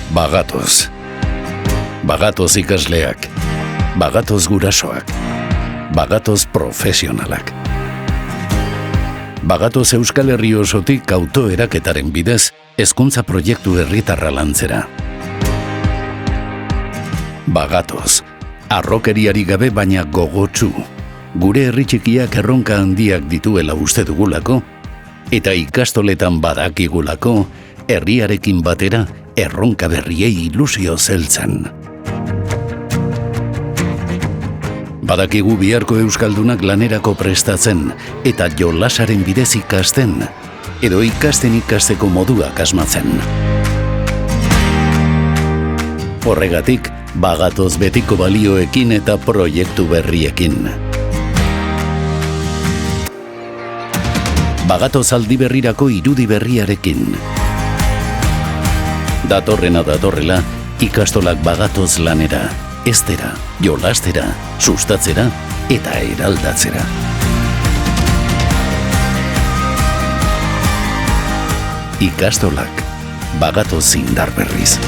Bagatoz. Bagatoz ikasleak. Bagatoz gurasoak. Bagatoz profesionalak. Bagatoz Euskal Herri osotik autoeraketaren bidez hezkuntza proiektu herritarra lantzera. Bagatoz. Arrokeriari gabe baina gogotsu. Gure herri txikiak erronka handiak dituela uste dugulako, eta ikastoletan badakigulako, herriarekin batera erronka berriei ilusio zeltzen. Badakigu biharko euskaldunak lanerako prestatzen eta jolasaren bidez ikasten, edo ikasteko moduak asmatzen. Horregatik, bagatoz betiko balioekin eta proiektu berriekin. Bagatoz aldi berrirako irudi berriarekin. Datorrena datorrela, ikastolak bagatoz lanera, heztera, jolastera, sustatzera eta eraldatzera. Ikastolak bagatoz indar berriz.